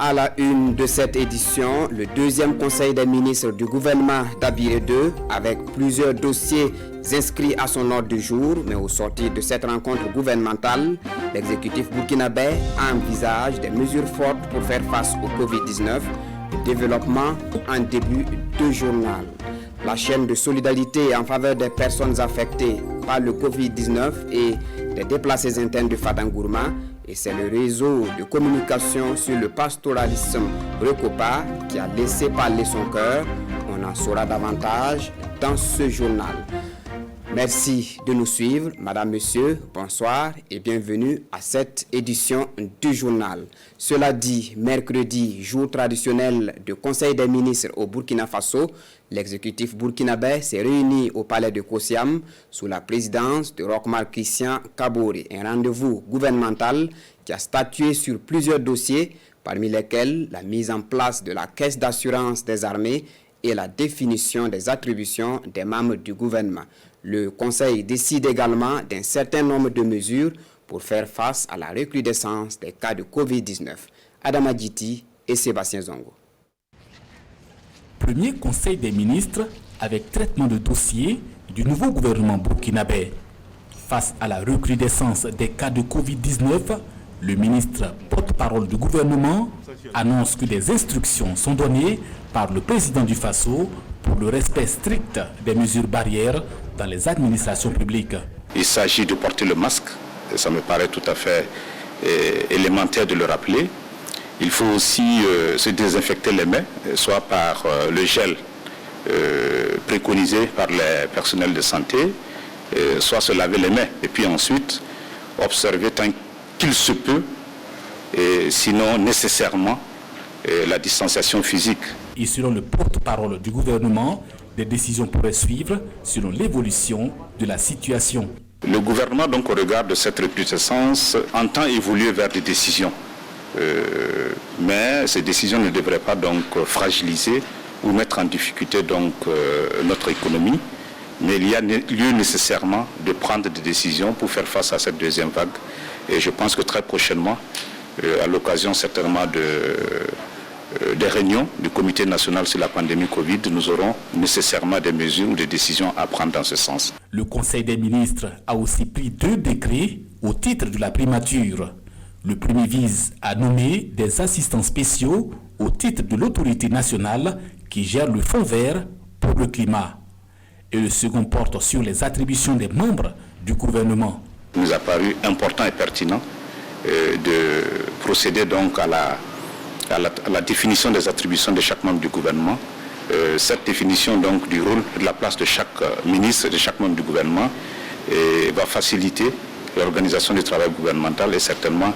À la une de cette édition, le deuxième conseil des ministres du gouvernement d'Abiré II, avec plusieurs dossiers inscrits à son ordre du jour, mais au sortir de cette rencontre gouvernementale, l'exécutif burkinabé envisage des mesures fortes pour faire face au Covid-19, le développement en début de journal. La chaîne de solidarité en faveur des personnes affectées par le Covid-19 et des déplacés internes de Fadangourma, et c'est le réseau de communication sur le pastoralisme Recopa qui a laissé parler son cœur. On en saura davantage dans ce journal. Merci de nous suivre. Madame, Monsieur, bonsoir et bienvenue à cette édition du journal. Cela dit, mercredi, jour traditionnel de Conseil des ministres au Burkina Faso, l'exécutif burkinabé s'est réuni au palais de Kosiam sous la présidence de Rochmar Christian Kaboré, un rendez-vous gouvernemental qui a statué sur plusieurs dossiers, parmi lesquels la mise en place de la caisse d'assurance des armées et la définition des attributions des membres du gouvernement. Le Conseil décide également d'un certain nombre de mesures pour faire face à la recrudescence des cas de Covid-19. Adam Adjiti et Sébastien Zongo. Premier Conseil des ministres avec traitement de dossier du nouveau gouvernement burkinabé. Face à la recrudescence des cas de Covid-19, le ministre porte-parole du gouvernement annonce que des instructions sont données par le président du Faso pour le respect strict des mesures barrières dans les administrations publiques. Il s'agit de porter le masque, et ça me paraît tout à fait élémentaire de le rappeler. Il faut aussi se désinfecter les mains, soit par le gel préconisé par les personnels de santé, soit se laver les mains. Et puis ensuite, observer tant qu'il se peut, et sinon nécessairement, la distanciation physique. Et selon le porte-parole du gouvernement, des décisions pourraient suivre selon l'évolution de la situation. Le gouvernement, donc, au regard de cette recrudescence, entend évoluer vers des décisions. Mais ces décisions ne devraient pas donc fragiliser ou mettre en difficulté donc notre économie. Mais il y a lieu nécessairement de prendre des décisions pour faire face à cette deuxième vague. Et je pense que très prochainement, à l'occasion certainement des réunions du Comité national sur la pandémie Covid, nous aurons nécessairement des mesures ou des décisions à prendre dans ce sens. Le Conseil des ministres a aussi pris 2 décrets au titre de la primature. Le premier vise à nommer des assistants spéciaux au titre de l'autorité nationale qui gère le Fonds vert pour le climat. Et le second porte sur les attributions des membres du gouvernement. Il nous a paru important et pertinent de procéder donc à la définition des attributions de chaque membre du gouvernement. Cette définition donc du rôle et de la place de chaque ministre et de chaque membre du gouvernement va faciliter l'organisation du travail gouvernemental et certainement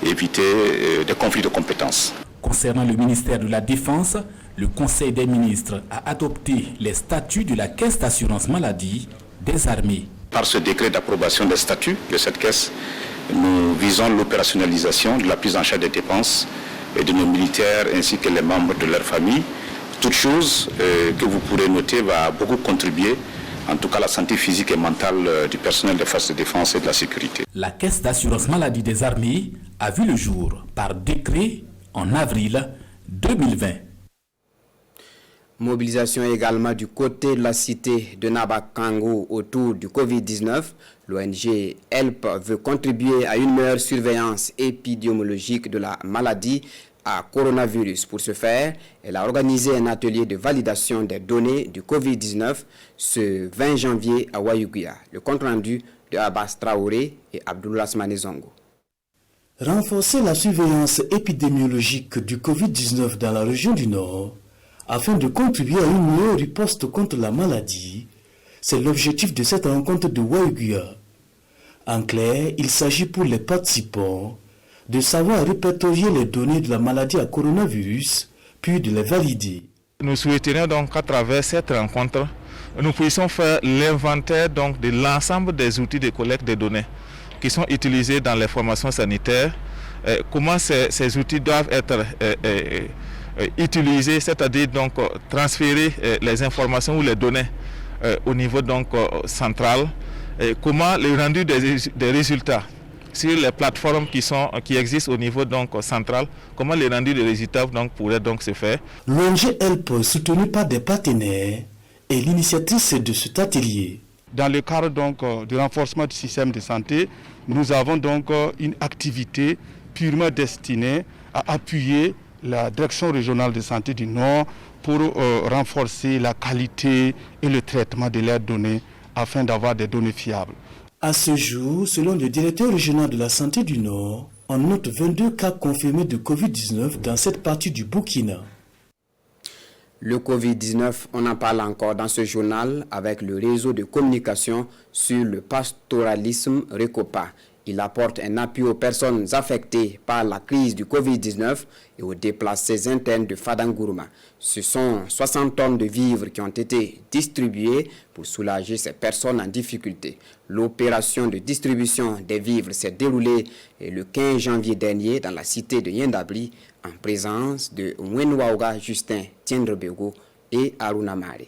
éviter des conflits de compétences. Concernant le ministère de la Défense, le Conseil des ministres a adopté les statuts de la Caisse d'assurance maladie des armées. Par ce décret d'approbation des statuts de cette caisse, nous visons l'opérationnalisation de la prise en charge des dépenses et de nos militaires ainsi que les membres de leur famille. Toute chose que vous pourrez noter va beaucoup contribuer, en tout cas la santé physique et mentale du personnel des forces de défense et de la sécurité. La Caisse d'assurance maladie des armées a vu le jour par décret en avril 2020. Mobilisation également du côté de la cité de Nabakango autour du Covid-19. L'ONG HELP veut contribuer à une meilleure surveillance épidémiologique de la maladie à coronavirus. Pour ce faire, elle a organisé un atelier de validation des données du Covid-19 ce 20 janvier à Wayuguya. Le compte rendu de Abbas Traoré et Abdullah Zongo. Renforcer la surveillance épidémiologique du Covid-19 dans la région du Nord afin de contribuer à une meilleure riposte contre la maladie, c'est l'objectif de cette rencontre de Wayuguya. En clair, il s'agit pour les participants de savoir répertorier les données de la maladie à coronavirus, puis de les valider. Nous souhaiterions donc qu'à travers cette rencontre, nous puissions faire l'inventaire donc de l'ensemble des outils de collecte de données qui sont utilisés dans les formations sanitaires, comment ces outils doivent être utilisés, c'est-à-dire donc transférer les informations ou les données au niveau donc central, comment le rendu des résultats sur les plateformes qui existent au niveau donc central, comment le rendu de résultats donc pourrait donc se faire. L'ONG Help, soutenue par des partenaires, est l'initiatrice de cet atelier. Dans le cadre donc du renforcement du système de santé, nous avons donc une activité purement destinée à appuyer la direction régionale de santé du Nord pour renforcer la qualité et le traitement de leurs données afin d'avoir des données fiables. À ce jour, selon le directeur régional de la santé du Nord, on note 22 cas confirmés de Covid-19 dans cette partie du Burkina. Le Covid-19, on en parle encore dans ce journal avec le réseau de communication sur le pastoralisme RECOPA. Il apporte un appui aux personnes affectées par la crise du Covid-19 et aux déplacés internes de Fadangourma. Ce sont 60 tonnes de vivres qui ont été distribuées pour soulager ces personnes en difficulté. L'opération de distribution des vivres s'est déroulée le 15 janvier dernier dans la cité de Yendabri en présence de Mwenwaouga Justin Tiendrebego et Aruna Mare.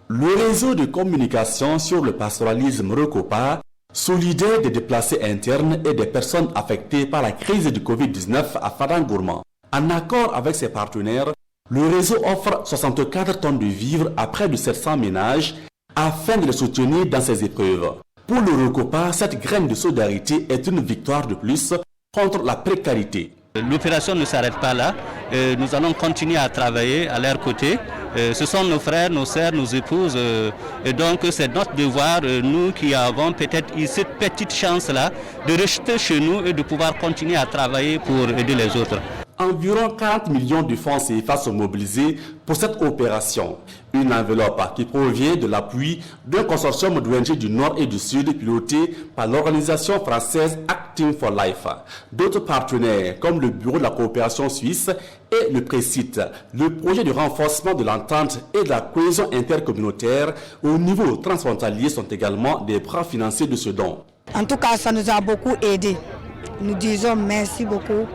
Le réseau de communication sur le pastoralisme RECOPA, solidaire des déplacés internes et des personnes affectées par la crise du Covid-19 à Fadangourma. En accord avec ses partenaires, le réseau offre 64 tonnes de vivres à près de 700 ménages afin de les soutenir dans ces épreuves. Pour le RECOPA, cette graine de solidarité est une victoire de plus contre la précarité. L'opération ne s'arrête pas là. Nous allons continuer à travailler à leur côté. Ce sont nos frères, nos sœurs, nos épouses. Et donc c'est notre devoir, nous qui avons peut-être eu cette petite chance-là, de rester chez nous et de pouvoir continuer à travailler pour aider les autres. Environ 40 millions de francs CFA sont mobilisés pour cette opération. Une enveloppe qui provient de l'appui d'un consortium d'ONG du Nord et du Sud piloté par l'organisation française Acting for Life. D'autres partenaires comme le Bureau de la coopération suisse et le Précite, le projet de renforcement de l'entente et de la cohésion intercommunautaire au niveau transfrontalier sont également des bras financiers de ce don. En tout cas, ça nous a beaucoup aidé. Nous disons merci beaucoup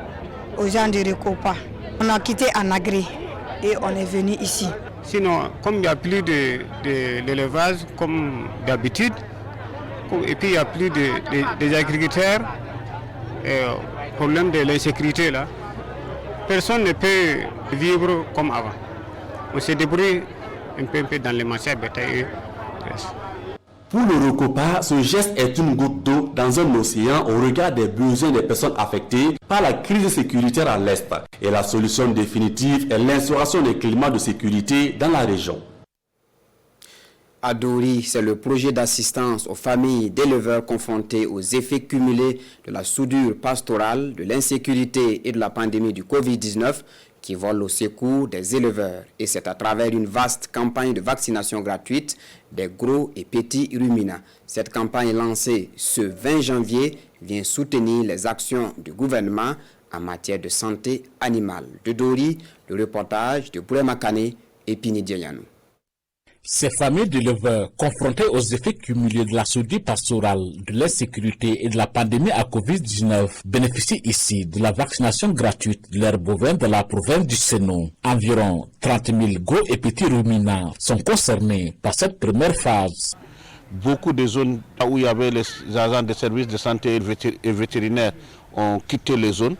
aux gens de RECOPA. On a quitté Anagré et on est venu ici. Sinon, comme il n'y a plus d'élevage comme d'habitude, et puis il n'y a plus des agriculteurs, problème de l'insécurité là, personne ne peut vivre comme avant. On se débrouille un peu dans les marchés à bétail. Pour le RECOPA, ce geste est une goutte d'eau dans un océan au regard des besoins des personnes affectées par la crise sécuritaire à l'Est. Et la solution définitive est l'instauration des climats de sécurité dans la région. Adori, c'est le projet d'assistance aux familles d'éleveurs confrontés aux effets cumulés de la soudure pastorale, de l'insécurité et de la pandémie du Covid-19 qui vole au secours des éleveurs. Et c'est à travers une vaste campagne de vaccination gratuite des gros et petits ruminants. Cette campagne lancée ce 20 janvier vient soutenir les actions du gouvernement en matière de santé animale. De Dori, le reportage de Bouremakane et Pini Diayanou. Ces familles d'éleveurs confrontées aux effets cumulés de la soudure pastorale, de l'insécurité et de la pandémie à Covid-19 bénéficient ici de la vaccination gratuite de leurs bovins de la province du Sénon. Environ 30 000 gros et petits ruminants sont concernés par cette première phase. Beaucoup de zones où il y avait les agents de services de santé et vétérinaires ont quitté les zones.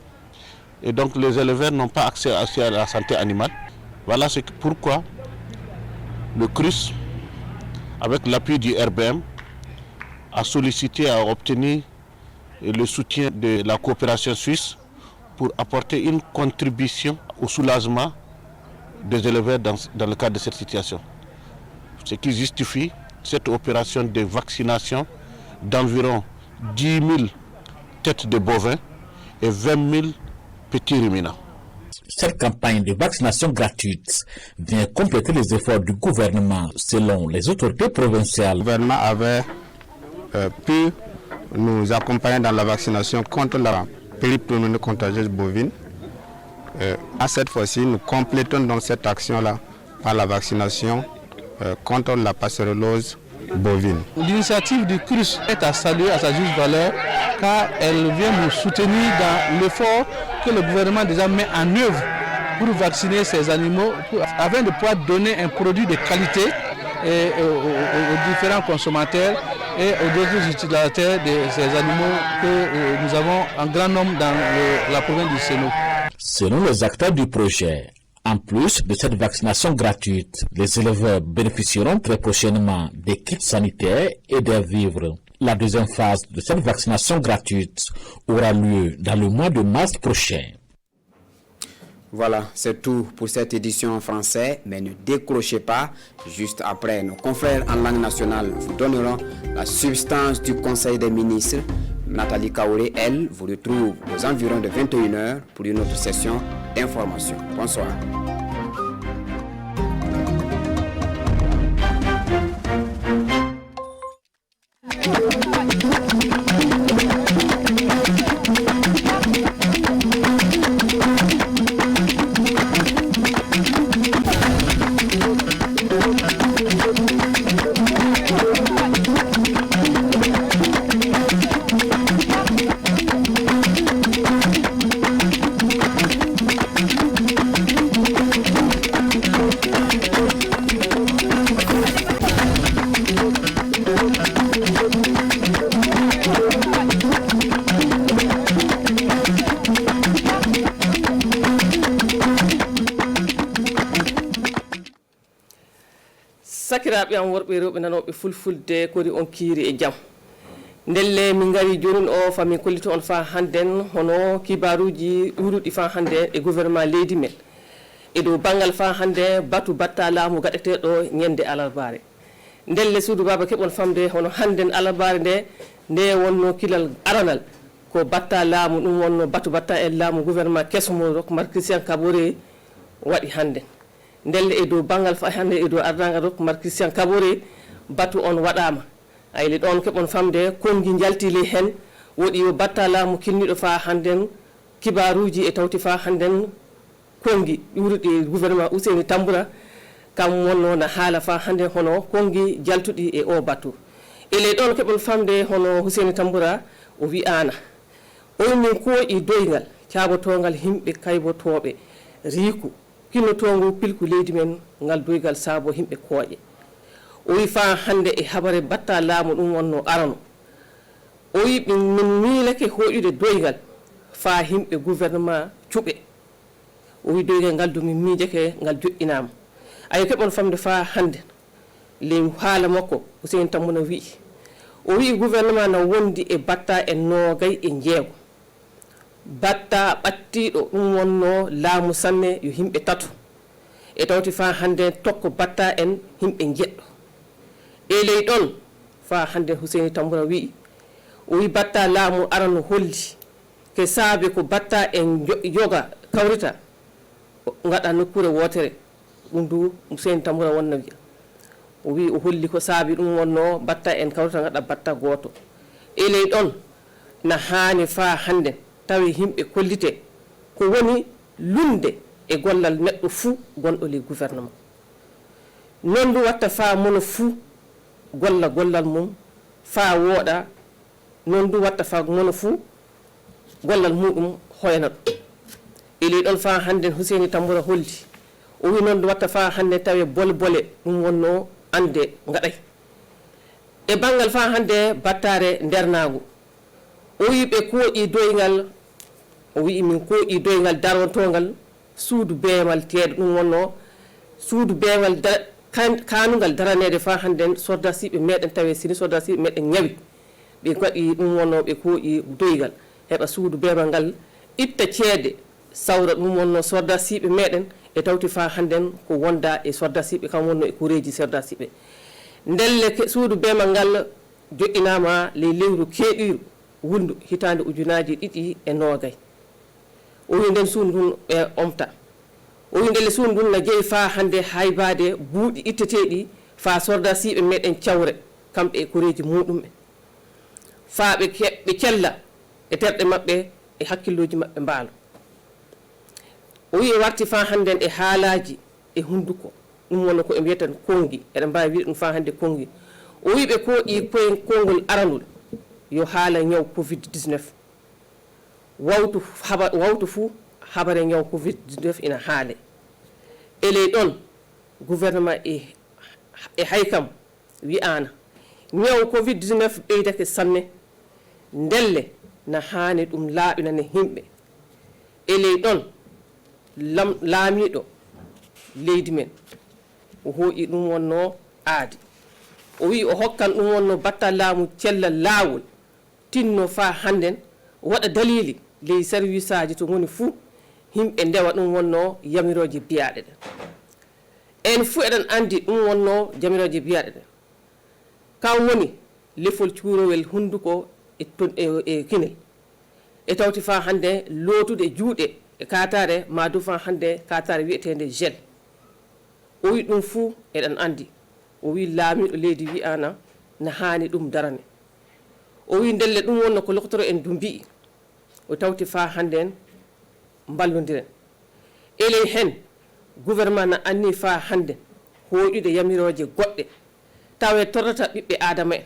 Et donc les éleveurs n'ont pas accès à la santé animale. Voilà pourquoi le CRUS, avec l'appui du RBM, a sollicité à obtenir le soutien de la coopération suisse pour apporter une contribution au soulagement des éleveurs dans le cadre de cette situation. Ce qui justifie cette opération de vaccination d'environ 10 000 têtes de bovins et 20 000 petits ruminants. Cette campagne de vaccination gratuite vient compléter les efforts du gouvernement selon les autorités provinciales. Le gouvernement avait pu nous accompagner dans la vaccination contre la péripneumonie contagieuse bovine. À cette fois-ci, nous complétons donc cette action-là par la vaccination contre la passerellose bovine. L'initiative du CRUS est à saluer à sa juste valeur car elle vient nous soutenir dans l'effort que le gouvernement déjà met en œuvre pour vacciner ces animaux afin de pouvoir donner un produit de qualité aux différents consommateurs et aux autres utilisateurs de ces animaux que nous avons en grand nombre dans la province du Sénou. Selon les acteurs du projet, en plus de cette vaccination gratuite, les éleveurs bénéficieront très prochainement des kits sanitaires et des vivres. La deuxième phase de cette vaccination gratuite aura lieu dans le mois de mars prochain. Voilà, c'est tout pour cette édition en français, mais ne décrochez pas. Juste après, nos confrères en langue nationale vous donneront la substance du Conseil des ministres. Nathalie Kaouré, elle, vous retrouve aux environs de 21h pour une autre session d'information. Bonsoir. sakiraaɓe am worɓe rewɓe nanoɓe fulfulde kori on kiiri e jaam ndelle min ngari jonin o fami kollito on fa hannden hono kibaruji ɗuuɗuɗi fa hannde e gouvernement leydi men e dow banggal fa hannde batu batta laamu gaɗeteɗo ñande alarbare ndelle suudu baba keɓon famde hono hannden alarbare nde wonno kilal aranal ko batta laamu ɗum wonno batu batta e laamu gouvernement kesomo rok mar Christian Kaboré waɗi hannden ndelle e dow banggal fa hannde e dow ardangal rok mar Christian Kaboré batu on waɗama ayli ɗon keɓon famde kongi jaltili hen woɗi yo batta laamu kilniɗo fa hannden kibaruji e tawti fa hannden kongi ɗuuruɗi gouvernement Ouseni Tamboura kam wonno na haala fa hannde hono kongi jaltuɗi e o batu ele ɗon keɓon famde hono Ouseni Tamboura o wi'ana o min koƴi doygal cabotogal himɓe kaybotoɓe riku kinnotongo pilku leydi men ngal doygal saabo himɓe kooƴe o wi fa hannde e habare batta laamu ɗum wonno arano o wi min miilake hoƴude doygal fa himɓe gouvernement cuɓe o wi doygal ngal du min miijake ngal joƴƴinama ayi keɓon famde fa hannde le haala makko Ouseni Tamboura wi o wi gouvernement na wondi e batta e noogay e jeego batta ɓattiɗo ɗum wonno laamu sanne yo himɓe tatu e tawti fa hannde tokko batta en himɓe jeɗɗo e ley ɗon fa hannde Ouseni Tamboura wi o wi batta laamu arano holli ke saabe ko batta en yoga kawrita gaɗa nokkure wotere ɗum du Ouseni Tamboura wonna wiya o wi o holli ko saabi ɗum wonno batta en kawrita gaɗa batta goto e ley ɗon na haani fa hannde tawi himɓe kollite ko woni lunde e gollal neɗɗo fuu gonɗo le gouvernement non du watta fa mono fuu gollal mum fa wooɗa non du watta fa mono fuu gollal muɗum hoyna ɗum eli ɗon fa hannde Ouseni Tamboura holli o wi noon du watta fa hannde tawi bole ɗum wonno ande gaɗay e banggal fa hannde battare ndernago o wi ɓe kooƴi doygal o wi min kooƴi doygal darwontogal suudu beemal teeɗo ɗum wonno suudu beemal kanugal daranede fa hannden sordasiɓe meɗen tawi sini sordasiɓe meɗen ñawi ɓe gaɗi ɗum wonno ɓe kooƴi doygal heɓa suudu beemal ngal itta ceede sawra ɗum wonno sordasiɓe meɗen e tawti fa hannden ko wonda e sordasiɓe kam wonno e koreji sordasiɓe ndelle suudu beemal ngal joƴƴinama ley lewru keeɗiru wundu hitande ujunaji 2 o wi nden suudu ndun e omta o wi ndelle suudu ndun na jeeyi fa hannde haybade buuɗi itteteɗi fa sordasiɓe meɗen cawre kamɓe e koreji muɗum ɓe fa ɓe cella e terɗe maɓɓe e hakkilloji maɓɓe mbaalo o wi warti fa hannden e haalaji e hunduko ɗum wonno ko e mbiyata kongi eɗen mbawi wiide ɗum fa hannde kongi o wi ɓe kooƴi koyen kongol aranol yo haala ñaw covid-19 wawtu fuu habare ñaw covid-19 ina haale eley ɗon gouvernement e hay kam wi'ana ñaw covid-19 ɓeydake sanne ndelle na haani ɗum laaɓinane himɓe e ley ɗon laamiɗo leydi men o hooƴi ɗum wonno aadi o wi o hokkan ɗum wonno batta laamu cellal laawol tinno fa hannden waɗa dalili ley service aji to woni fuu himɓe ndewa ɗum wonno yamiroje biyaɗe ɗen en fuu eɗen andi ɗum wonno jamiroje biyaɗe ɗen kam woni lefol cuurowel hunduko e kinel e tawti fa hannde lootude juuɗe e katare madu fa hannde katare wiyetede gel o wi ɗum fuu eɗen andi o wi laamiɗo leydi wiyana na haani ɗum darane o wi ndelle ɗum wonno ko loktoro en du mbi'i o tawti fa hannde en mballodiren eley hen gouvernement na anni fa hannde hooƴude yamiroje goɗɗe tawe torrata ɓiɓɓe adama en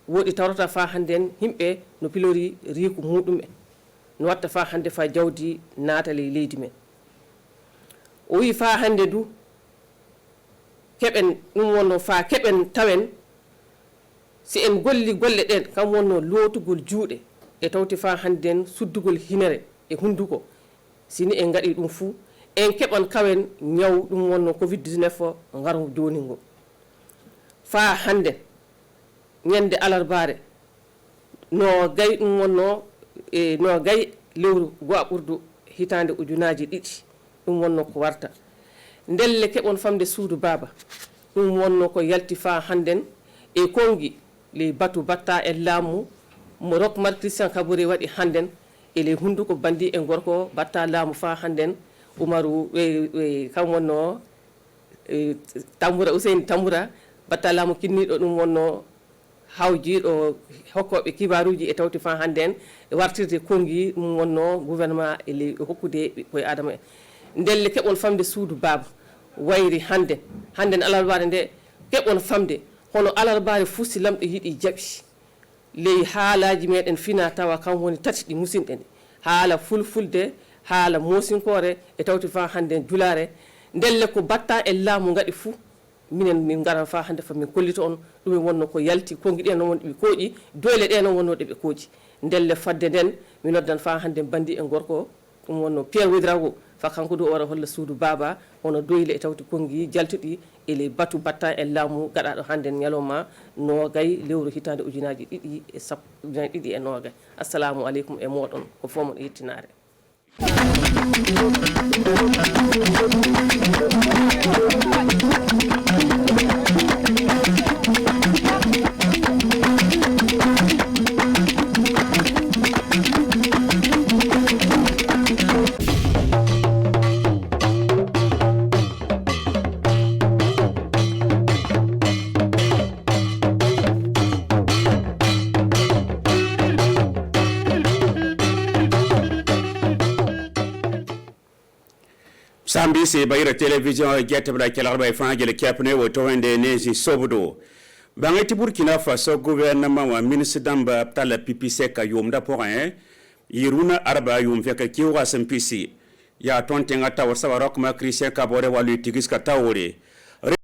woɗi tawrata fa hannde en himɓe no pilori riiku muɗum en no watta fa hannde fa jawdi naatale leydi men o wi fa hannde du keɓen ɗum wonno fa keɓen tawen si en golli golle ɗen kam wonno lootugol juuɗe e tawti fa hannde en suddugol hinere e hunduko sini en gaɗi ɗum fuu en keɓan kawen ñaw ɗum wonno covid-19 o ngaru joni ngo fa hannde ñande alarbare no gay ɗum wonno no gay lewru go'a ɓurdu hitande ujunaji ɗiɗi ɗum wonno ko warta ndelle keɓon famde suudu baba ɗum wonno ko yalti fa hannden e kongi ley batu batta e laamu mo Roch-Marc Christian Kaboré waɗi hannden e ley hunduko bandi e gorko batta laamu fa hannden Umaru kam wonno Tamboura Ouseyni Tamboura batta laamu kinniɗo ɗum wonno hawjiɗo hokkoɓe kibaruji e tawti fa hannden e wartirde kongi ɗum wonno gouvernement e ley hokkude koye adama en ndelle keɓon famde suudu baba wayri hannden alarbare nde keɓon famde hono alarbare fuu si lamɗo yiiɗi jaaɓi ley haalaji meɗen fina tawa kam woni tati ɗi musinɗen haala fulfulde haala mosinkore e tawti fa hannden julare ndelle ko batta e laamu gaɗi fuu minen min garan fa hannde fa min kollito on ɗum wonno ko yalti kongi ɗe noon wonɗo ɓe kooƴi doyle ɗe noon wonnoɗe ɓe kooƴi ndelle fadde nden mi noddan fa hannde bandi e gorko ɗum wonno Pierre Ouédraogo fa kanko do wara holla suudu baba hono doyle e tawti kongi jaltuɗi e ley batu batta e laamu gaɗaɗo hannde ñalawma nogay lewru hitande ujunaji ɗiɗi e sappo ujunaji ɗiɗi e nogay assalamu aleykum e moɗon ko fomon yettinare sambi se bayira television jetabla kelarba fangele kepne wo towende nezi sobudo bangeti Burkina Faso gouvernement wa ministre damba tala pipise ka yomda point yiruna arba yom feka kiwa sempisi ya tontenga tawar sawa Roch-Marc Christian Kaboré walu tigis ka tawore